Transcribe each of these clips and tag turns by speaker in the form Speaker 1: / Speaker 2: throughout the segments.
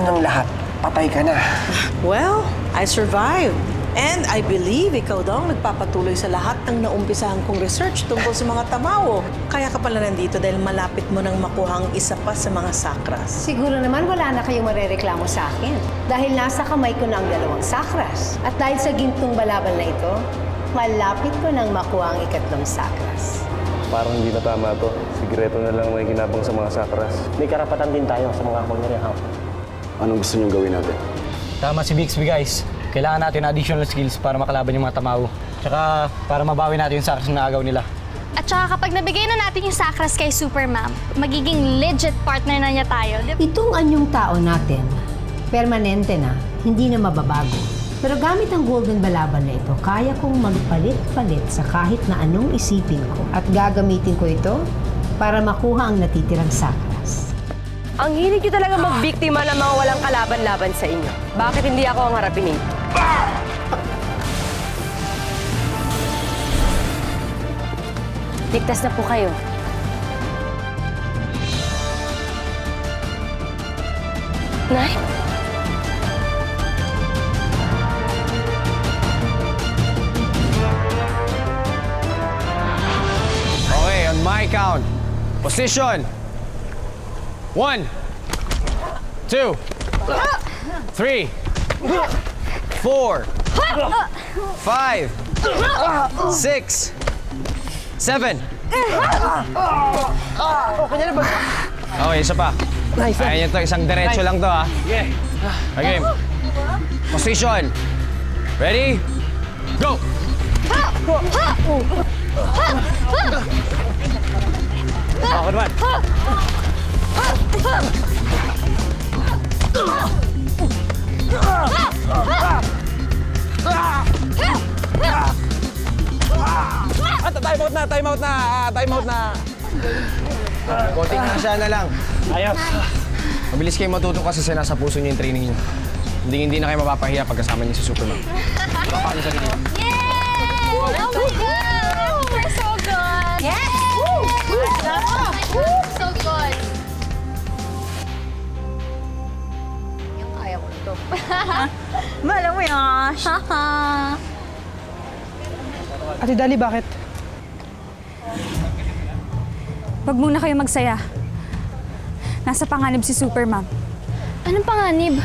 Speaker 1: ng lahat, patay ka na.
Speaker 2: Well, I survived. And I believe ikaw daw ang nagpapatuloy sa lahat ng naumpisahan kong research tungkol sa mga tamawo. Kaya ka pala nandito dahil malapit mo nang makuha ang isa pa sa mga sakras.
Speaker 3: Siguro naman wala na kayong marereklamo sa akin. Dahil nasa kamay ko na ang 2 sakras. At dahil sa gintong balabal na ito, malapit ko nang makuha ang 3 sakras.
Speaker 4: Parang hindi na tama to. Sigreto na lang may kinabang sa mga sakras.
Speaker 5: May karapatan din tayo sa mga kunyari ha.
Speaker 4: Anong gusto niyong gawin natin?
Speaker 6: Tama si Bixby, guys. Kailangan natin additional skills para makalaban yung mga tamaw. Tsaka para mabawi natin yung sakras na agaw nila.
Speaker 7: At saka kapag nabigay na natin yung sakras kay Supermam, magiging legit partner na niya tayo.
Speaker 3: Itong anyong tao natin, permanente na, hindi na mababago. Pero gamit ang golden balaban na ito, kaya kong magpalit-palit sa kahit na anong isipin ko. At gagamitin ko ito para makuha ang natitirang sakras.
Speaker 8: Ang hilig niyo talaga magbiktima ng mga walang kalaban-laban sa inyo. Bakit hindi ako ang harapin ninyo? Ligtas na po kayo. Nay?
Speaker 9: Okay, on my count. Position. 1, 2, 3, 4, 5, 6, 7. Okay, isa pa. Ayan to, isang diretso lang to ha. Okay. Position. Ready? Go! Ako naman. Time out na. Konting asya na lang.
Speaker 5: Ayos.
Speaker 9: Mabilis kayo matuto kasi nasa puso niyo yung training niyo. Hindi na kayo mapapahiya pagkasama niyo si Superman. Paano sa niyo?
Speaker 7: Yay! Oh my God! We're so good! Yes! So good! Yung kaya ko ito.
Speaker 10: Malam mo yan.
Speaker 11: Ate Dali, bakit?
Speaker 10: Wag muna kayo magsaya. Nasa panganib si Supermam.
Speaker 7: Anong panganib?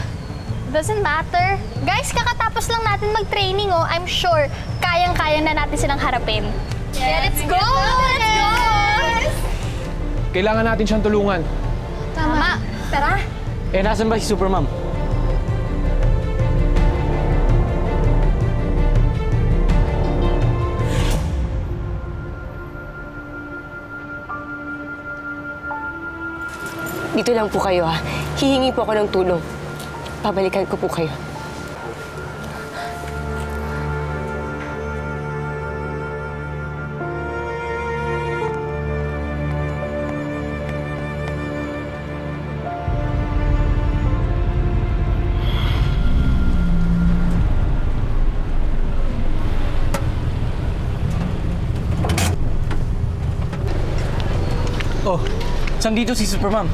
Speaker 7: Doesn't matter. Guys, kakatapos lang natin mag-training, oh. I'm sure, kayang-kaya na natin silang harapin. Yeah, let's go! Let's go!
Speaker 9: Kailangan natin siyang tulungan.
Speaker 7: Tama. Tara.
Speaker 6: Eh, nasan ba si Supermam?
Speaker 8: Dito lang po kayo ha. Hihingi po ako ng tulong. Pabalikan ko po kayo.
Speaker 6: Oh, saan dito si Supermam?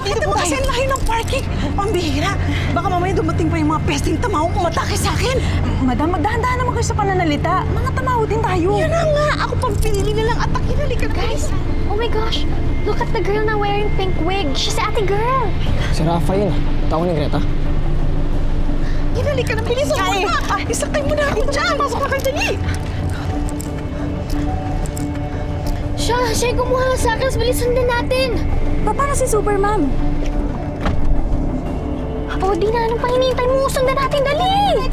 Speaker 2: Dito po kasi ang lahi ng parking. Pambihira. Baka mamaya dumating pa yung mga pesting tamaw umatake sa akin.
Speaker 11: Madam, magdahan-dahan naman kayo sa pananalita. Mga tamaho din tayo.
Speaker 2: Yan na nga. Ako pang pinili nilang atakin. Halika na.
Speaker 7: Guys, oh my gosh. Look at the girl na wearing pink wig. She's the ate girl.
Speaker 6: Si Rafa yun. Tao ni Greta.
Speaker 2: Halika na. Bilisan mo na. Isakay mo na ako dyan. Pasok na kayo dyan.
Speaker 7: Siya yung kumuha ng sakras. Bilisan din natin.
Speaker 10: Paano si Supermam?
Speaker 7: Oh, Dina, anong pa hinihintay mo? Sundan natin, dali!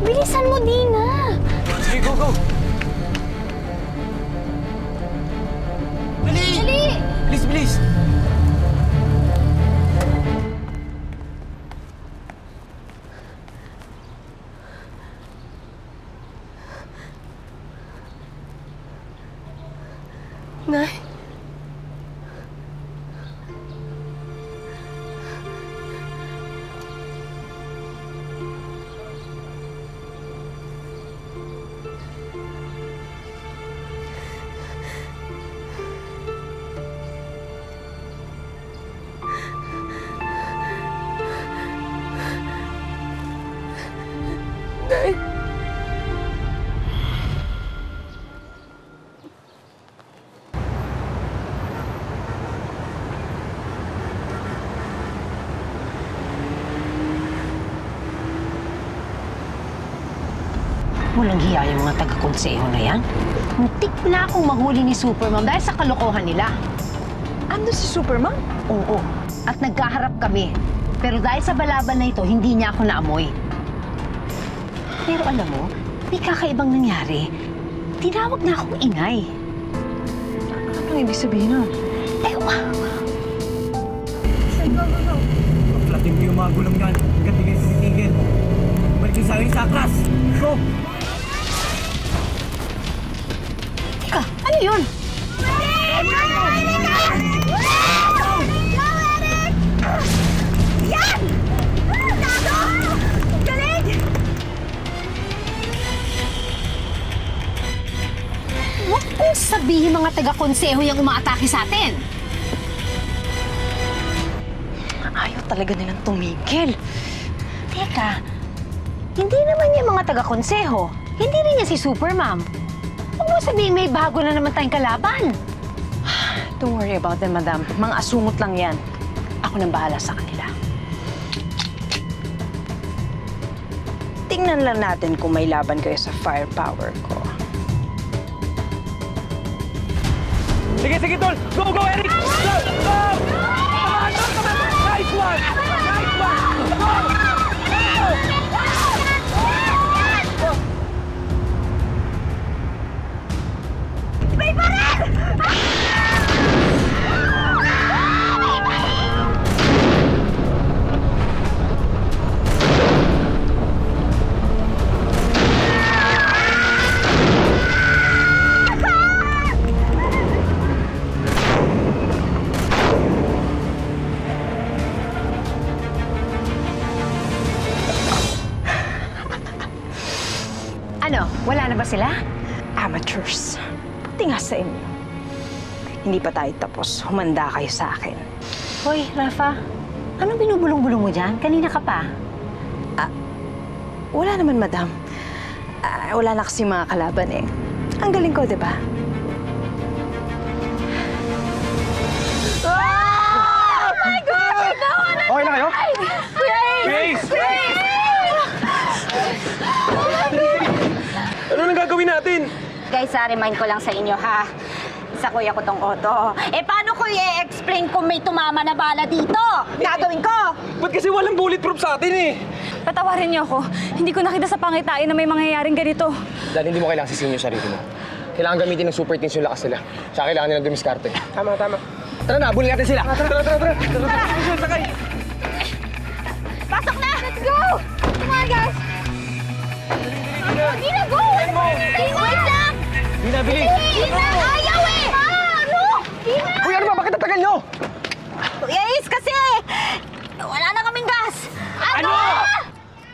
Speaker 7: Bilisan mo, Dina.
Speaker 6: Sige, go, go!
Speaker 7: Dali!
Speaker 6: Bilis, bilis!
Speaker 8: Nay?
Speaker 3: Walang hiya yung mga taga-konseho na yan. Muntik na akong mahuli ni Supermom dahil sa kalokohan nila.
Speaker 11: Ano si Supermom?
Speaker 3: Oo. At nagkaharap kami. Pero dahil sa balaban na ito, hindi niya ako naamoy. Pero alam mo, may kakaibang nangyari. Tinawag na akong inay.
Speaker 11: Anong ibig sabihin nun?
Speaker 6: Platin mo yung mga gulong yan. Hanggang di kayo tumitigil. Balik yung saling sakras! Go!
Speaker 3: Teka, ano yun? Huwag kong sabihin mga taga-konseho yung umaatake sa atin.
Speaker 11: Ayaw talaga nilang tumigil.
Speaker 3: Teka, hindi naman yung mga taga-konseho. Hindi rin yan si Supermom. Huwag mo sabihin may bago na naman tayong kalaban.
Speaker 11: Don't worry about them, madam. Mga asungot lang yan. Ako nang bahala sa kanila. Tingnan lang natin kung may laban kayo sa firepower ko.
Speaker 6: Sige, sige, tol! Go, go, Eric! Go! Go! Come on, come on! Nice one! Nice one! Go!
Speaker 3: Ano, wala na ba sila?
Speaker 11: Amateurs. Buti nga sa inyo. Hindi pa tayo tapos. Humanda kayo sa akin.
Speaker 3: Hoy, Rafa, anong binubulong-bulong mo dyan? Kanina ka pa.
Speaker 11: Wala naman, madam. Wala na kasi mga kalaban eh. Ang galing ko, di ba? Oh my God!
Speaker 9: Okay na kayo?
Speaker 6: Grace! Ano nang gagawin natin?
Speaker 12: Guys, remind ko lang sa inyo, ha? Sa kuya ko tong Otto. Eh, paano ko i-explain kung may tumama na bala dito? Gagawin ko!
Speaker 6: Ba't kasi walang bulletproof sa atin eh?
Speaker 10: Patawarin niyo ako. Hindi ko nakita sa pangitain na may mangyayaring ganito.
Speaker 9: Dahil hindi mo kailangan sisihin yung sarili mo. Kailangan gamitin ng super teams yung lakas nila. Tsaka kailangan nilang dumiskarte.
Speaker 6: Tama, tama.
Speaker 9: Tara na, abulin natin sila!
Speaker 6: Tara! Sakay!
Speaker 12: Pasok na! Let's go! Come on, guys! Gina, go! Wait lang!
Speaker 6: Gina, bilis!
Speaker 12: Gina! Ayaw eh! Ano? Gina!
Speaker 9: Uy, ano ba? Bakit natagal nyo?
Speaker 12: Yes, kasi wala na kaming gas. Ano?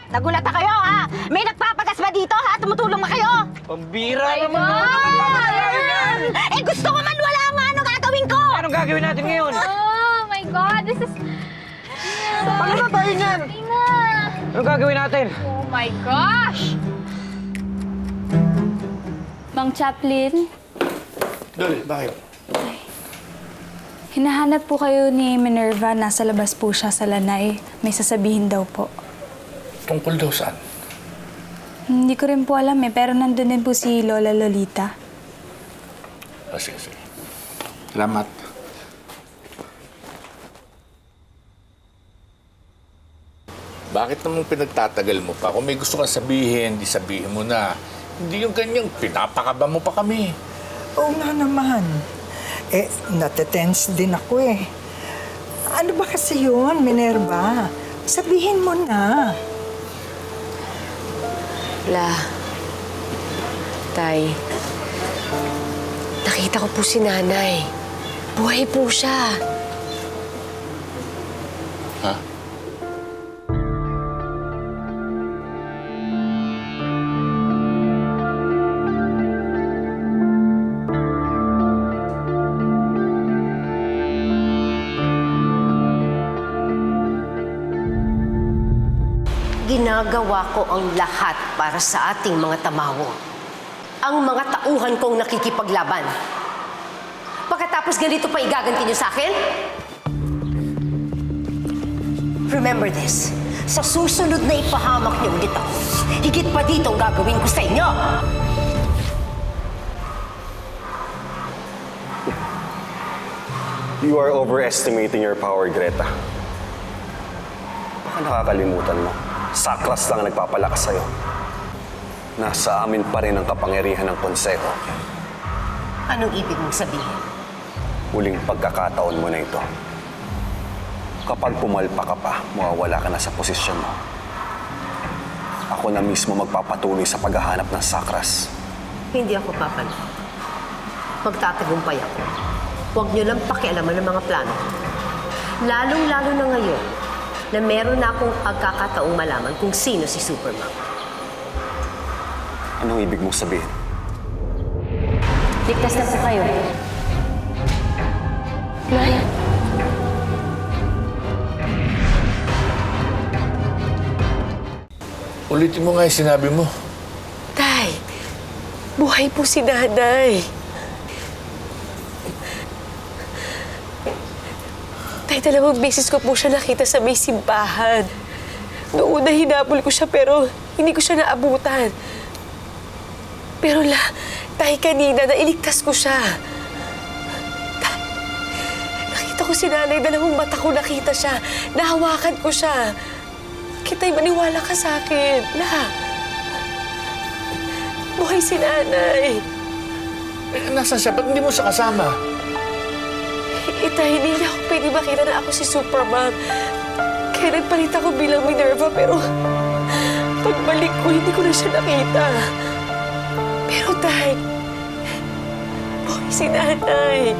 Speaker 12: Nagulat na kayo, ha? May nagpapagas ba dito, ha? Tumutulong ba kayo?
Speaker 6: Pambira naman!
Speaker 12: Eh, gusto ko man wala nga. Ano gagawin ko?
Speaker 6: Anong gagawin natin ngayon?
Speaker 7: Oh my God, this is...
Speaker 6: Paano na tayo niyan? Anong gagawin natin?
Speaker 7: Oh my gosh! Mang Chaplin,
Speaker 1: Dol, bakit?
Speaker 10: Hinahanap po kayo ni Minerva. Nasa labas po siya sa lanay. May sasabihin daw po.
Speaker 1: Tungkol daw saan?
Speaker 10: Hindi ko rin po alam eh, pero nandun din po si Lola Lolita.
Speaker 1: Sige. Salamat.
Speaker 13: Bakit naman pinagtatagal mo pa? Kung may gusto kang sabihin, di sabihin mo na. Hindi yung ganyang pinapakaba mo pa kami.
Speaker 14: Oo nga naman. Eh, natetense din ako eh. Ano ba kasi yun, Minerva? Sabihin mo na.
Speaker 8: Tay, nakita ko po si nanay. Buhay po siya.
Speaker 13: Ha?
Speaker 3: Ginagawa ko ang lahat para sa ating mga tamawo. Ang mga tauhan kong nakikipaglaban. Pagkatapos ganito pa igaganti niyo sa akin? Remember this.
Speaker 8: Sa susunod na ipahamak niyo ulit ako, higit pa dito ang gagawin ko sa inyo!
Speaker 15: You are overestimating your power, Greta. Baka nakakalimutan mo. Sakras lang ang nagpapalakas sa'yo. Nasa amin pa rin ang kapangyarihan ng konseho.
Speaker 8: Anong ibig mong sabihin?
Speaker 15: Huling pagkakataon mo na ito. Kapag pumalpa ka pa, mawawala ka na sa posisyon mo. Ako na mismo magpapatuloy sa paghahanap ng sakras.
Speaker 8: Hindi ako papala. Magtatagumpay ako. Huwag niyo lang pakialaman ng mga plano. Lalong-lalo na ngayon na meron na akong pagkakataong malaman kung sino si Superman.
Speaker 15: Anong ibig mong sabihin?
Speaker 8: Ligtas na po kayo. Nay?
Speaker 13: Ulitin mo nga yung sinabi mo.
Speaker 8: Tay, buhay po si Nanay. Tay, 2 beses ko po siya nakita sa may simbahan. Noong una hinabol ko siya pero hindi ko siya naabutan. Pero tay, kanina nailigtas ko siya. Tay, nakita ko si Nanay, 2 mata ko nakita siya. Nahawakan ko siya. Kita'y maniwala ka sa akin. Buhay si Nanay.
Speaker 13: Nasaan siya? Ba't hindi mo siya kasama?
Speaker 8: Tay, hindi niya ako pwede makita na ako si Superman. Kaya nagpalit ako bilang Minerva, pero pagbalik ko, hindi ko na siya nakita. Pero tay, buhay si Nanay.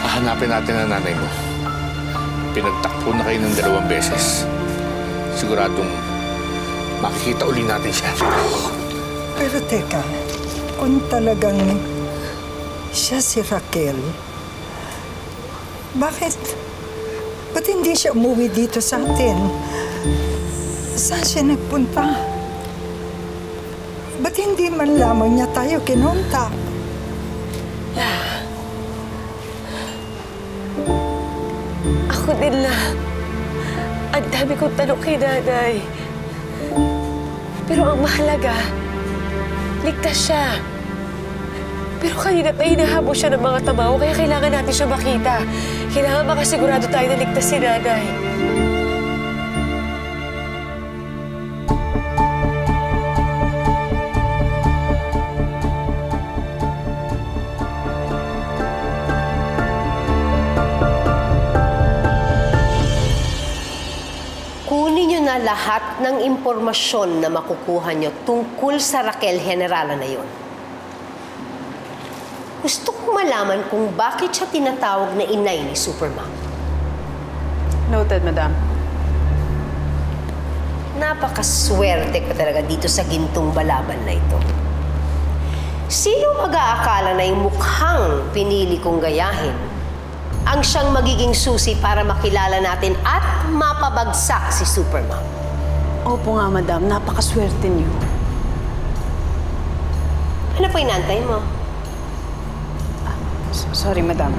Speaker 13: Hahanapin natin ang nanay mo. Pinagtakpo na kayo ng 2 beses. Siguradong makikita uli natin siya.
Speaker 14: Pero teka, kung talagang siya si Raquel, ba't hindi siya umuwi dito sa atin? Saan siya nagpunta? Ba't hindi man lamang niya tayo kinontak?
Speaker 8: Ako din ang dami kong tanong kay Nanay. Pero ang mahalaga, ligtas siya. Pero kanina pa hinahabol siya ng mga tamaw, kaya kailangan natin siya makita. Kailangan makasigurado tayo na ligtas si Nanay. Kunin niyo na lahat ng impormasyon na makukuha niyo tungkol sa Raquel Generala na yon. Gusto kong malaman kung bakit siya tinatawag na inay ni Superman.
Speaker 11: Noted, madam.
Speaker 8: Napakaswerte ko talaga dito sa gintong balaban na ito. Sino mag-aakala na yung mukhang pinili kong gayahin ang siyang magiging susi para makilala natin at mapabagsak si Superman?
Speaker 11: Opo nga, madam. Napakaswerte niyo.
Speaker 8: Ano po inantay mo?
Speaker 11: Sorry, madam.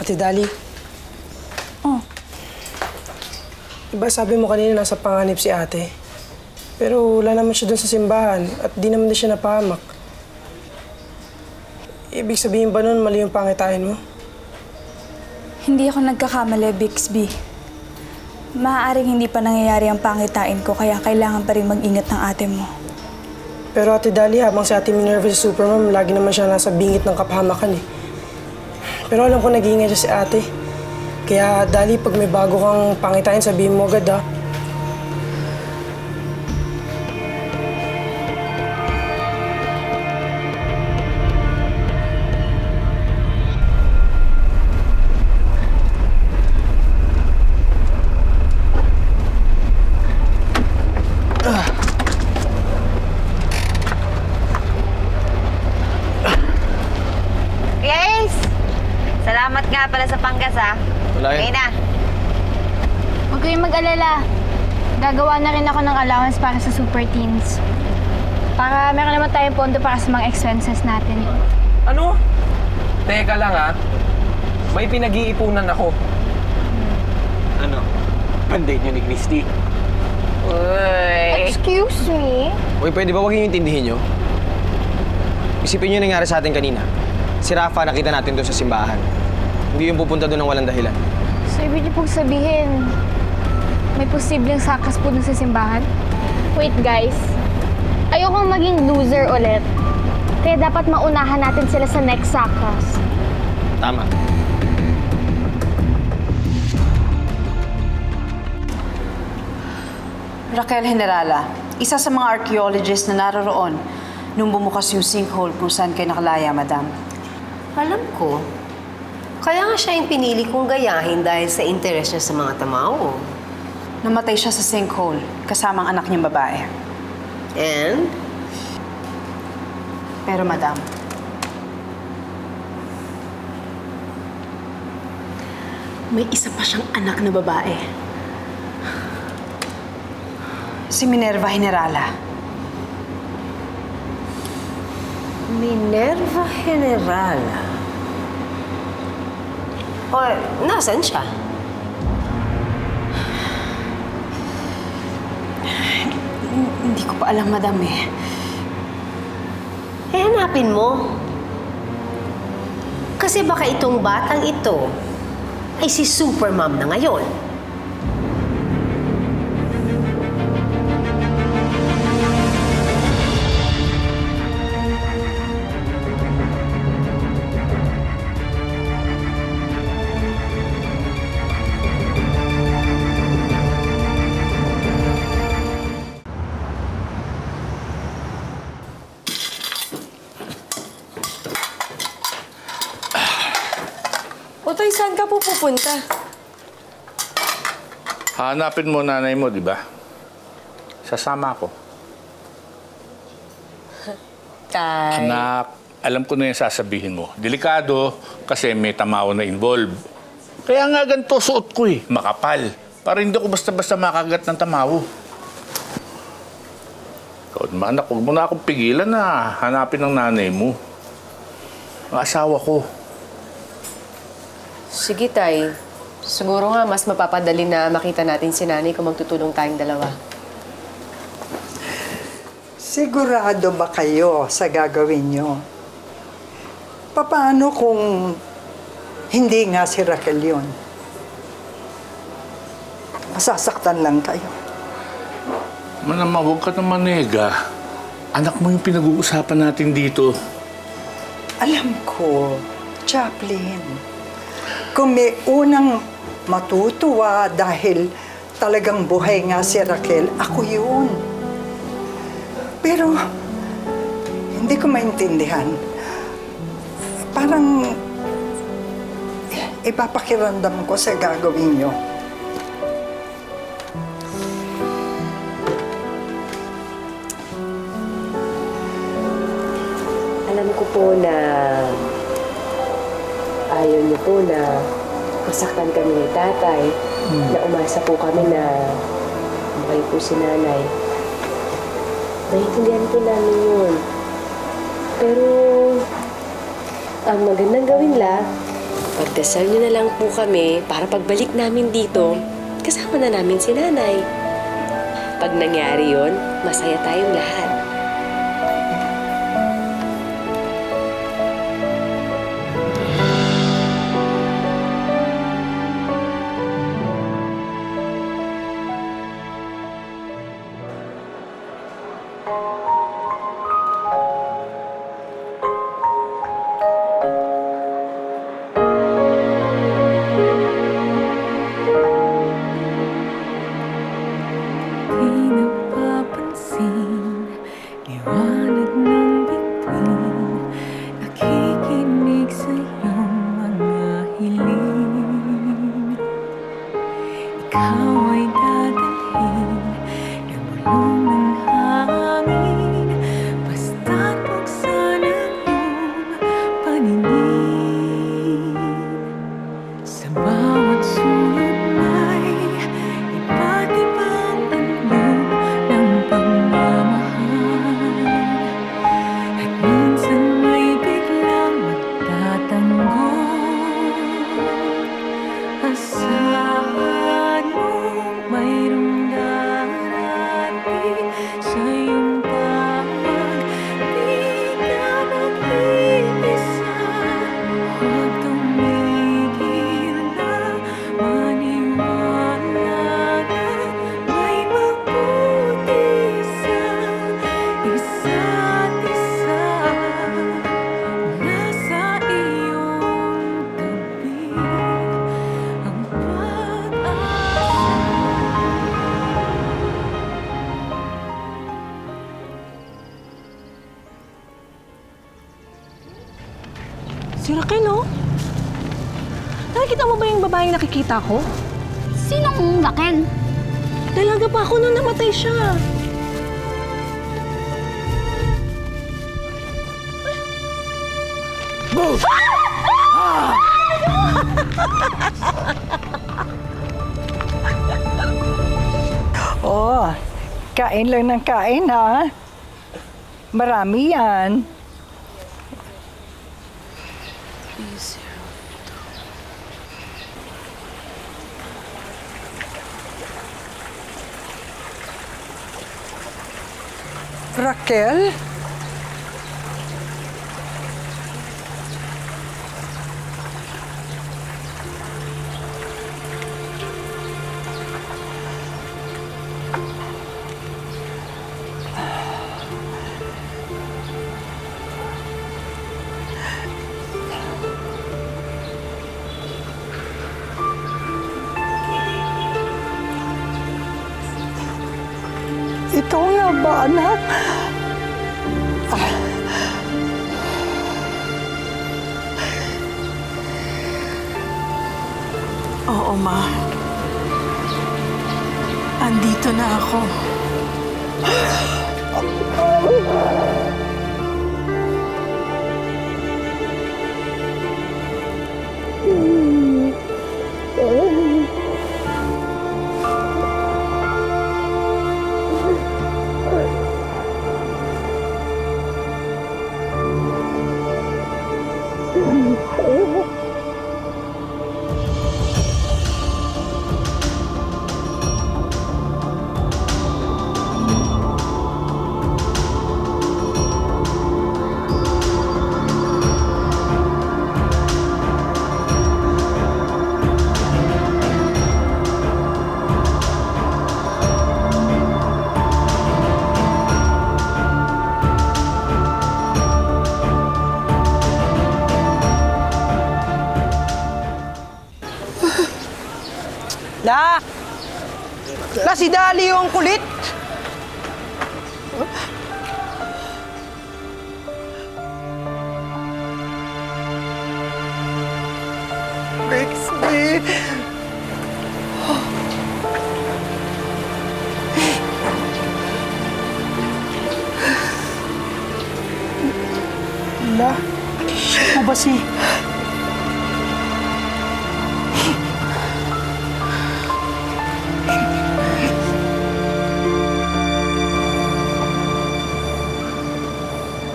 Speaker 16: Ate Dali.
Speaker 10: Oh.
Speaker 16: Diba sabi mo kanina nasa panganib si ate? Pero wala naman siya dun sa simbahan at di naman din siya napahamak. Ibig sabihin ba nun mali yung pangitain mo?
Speaker 10: Hindi ako nagkakamali, Bixby. Maaaring hindi pa nangyayari ang pangitain ko, kaya kailangan pa rin mag-ingat ng ate mo.
Speaker 16: Pero Ate Dali, habang si Ate Minerva si Superman, lagi naman siya nasa bingit ng kapahamakan eh. Pero alam ko nag-iingat siya si ate. Kaya, Dali, pag may bago kang pangitain, sabihin mo agad, ha?
Speaker 12: nga pala sa Panggas, ha?
Speaker 9: Wala
Speaker 12: Okay
Speaker 9: yun.
Speaker 12: na.
Speaker 7: Huwag kayong mag-alala. Gagawa na rin ako ng allowance para sa super teens. Para meron naman tayong pondo para sa mga expenses natin.
Speaker 6: Ano? Teka lang ha. May pinag-iipunan ako. Ano? Pandate niyo ni Christy.
Speaker 12: Uy.
Speaker 7: Excuse me?
Speaker 9: Uy, pwede ba huwag yung intindihin nyo? Isipin nyo yung nangyari sa atin kanina. Si Rafa nakita natin doon sa simbahan. Hindi yung pupunta doon ng walang dahilan.
Speaker 7: So, ibig niyo pong sabihin, may posibleng sakas po dun sa simbahan? Wait, guys. Ayokong maging loser ulit. Kaya dapat maunahan natin sila sa next sakas.
Speaker 9: Tama.
Speaker 17: Raquel Generala, isa sa mga archaeologist na naroroon nung bumukas yung sinkhole kung saan kayo nakalaya, madam.
Speaker 3: Alam ko. Kaya nga siya yung pinili kong gayahin dahil sa interes niya sa mga tao.
Speaker 17: Namatay siya sa sinkhole kasama ang anak niyang babae.
Speaker 3: And?
Speaker 17: Pero madam, may isa pa siyang anak na babae. Si Minerva Generala.
Speaker 3: Minerva Generala. O, nasan siya?
Speaker 17: Hindi ko pa alam, madam eh.
Speaker 3: Eh, hanapin mo. Kasi baka itong batang ito ay si Supermom na ngayon.
Speaker 8: Otoy, saan ka po pupunta?
Speaker 13: Hanapin mo nanay mo, di ba? Sasama ako.
Speaker 8: Tay.
Speaker 13: Anak, alam ko na yung sasabihin mo. Delikado kasi may tamaw na involved. Kaya nga ganito suot ko eh, makapal. Para hindi ako basta-basta makagat ng tamaw. Ikaw naman anak, huwag mo na akong pigilan na hanapin ng nanay mo. Ang asawa ko.
Speaker 8: Sige, Tay. Siguro nga mas mapapadali na makita natin si Nanay kung magtutulong tayong dalawa.
Speaker 14: Sigurado ba kayo sa gagawin nyo? Paano kung hindi nga si Raquel yun? Masasaktan lang kayo.
Speaker 13: Manama, huwag ka naman, Nega. Anak mo yung pinag-uusapan natin dito.
Speaker 14: Alam ko, Chaplin. Kung may unang matutuwa dahil talagang buhay nga si Raquel, ako yun. Pero, hindi ko maintindihan. Parang, ipapakiramdam ko sa gagawin nyo.
Speaker 8: Alam ko po na ayaw niyo po na masaktan kami ni Tatay, na umasa po kami na buhay po si Nanay. Naiintindihan po namin yun. Pero, ang magandang gawin pagdasal niyo na lang po kami para pagbalik namin dito, kasama na namin si Nanay. Pag nangyari yun, masaya tayong lahat.
Speaker 11: Si Raquel, oh. Nakikita mo ba yung babaeng nakikita ko?
Speaker 12: Sinong Raquel?
Speaker 11: Dalaga pa ako nung namatay siya.
Speaker 14: Boo! Oh, kain lang ng kain, ha? Marami yan. Raquel? Ikaw nga ba, anak?
Speaker 2: Oo, Ma. Andito na ako.
Speaker 16: La, si Dali yung kulit!
Speaker 14: Bixby! La, siya po ba si...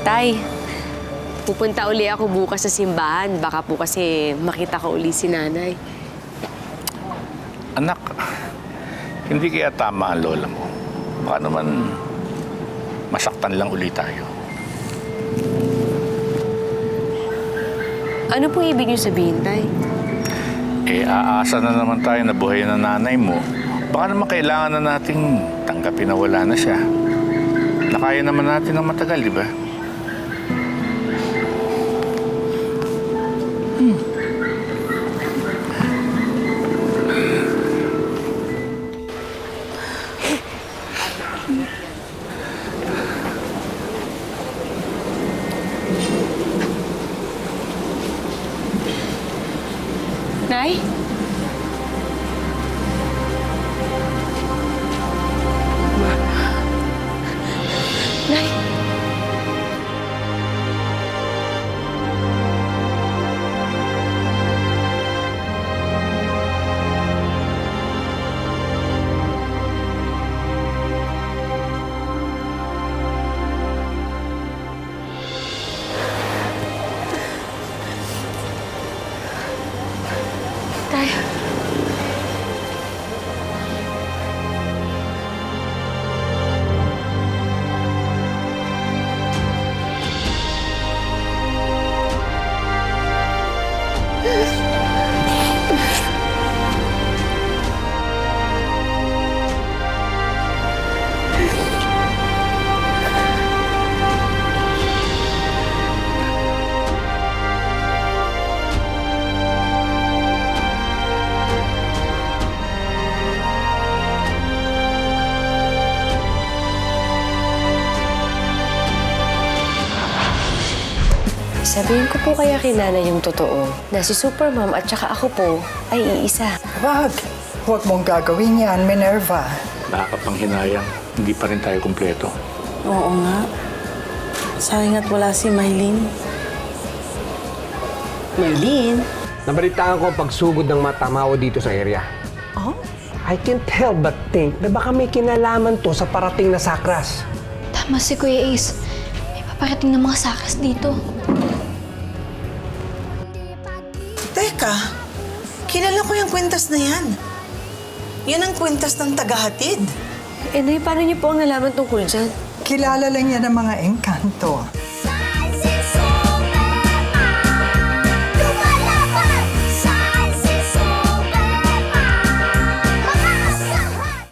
Speaker 8: Tay, pupunta uli ako bukas sa simbahan. Baka po kasi makita ko uli si nanay.
Speaker 13: Anak, hindi kaya tama ang lola mo. Baka naman masaktan lang uli tayo.
Speaker 8: Ano pong ibig niyo sabihin, Tay?
Speaker 13: Aasa na naman tayo na buhay ng nanay mo. Baka naman kailangan na nating tanggapin na wala na siya. Nakaya naman natin ng matagal, di ba?
Speaker 8: Nay? Nay? Sabihin ko po kaya kay Nanay yung totoo, na si Supermom at saka ako po ay iisa.
Speaker 14: Huwag mong gagawin yan, Minerva.
Speaker 1: Nakakapanghinayang, hindi pa rin tayo kumpleto.
Speaker 2: Oo nga. Sayang at wala si Maylene. Maylene?
Speaker 18: Nabalitaan ko ang pagsugod ng mga tamawa dito sa area.
Speaker 2: Oh?
Speaker 18: I can't help but think na baka may kinalaman to sa parating na sakras.
Speaker 7: Tama si Kuya Ace. May paparating ng mga sakas dito.
Speaker 2: Teka, kilala ko yung kwintas na yan. Yan ang kwintas ng tagahatid.
Speaker 8: Nay, paano niyo po ang nalaman tungkol dyan?
Speaker 14: Kilala lang yan ng mga engkanto.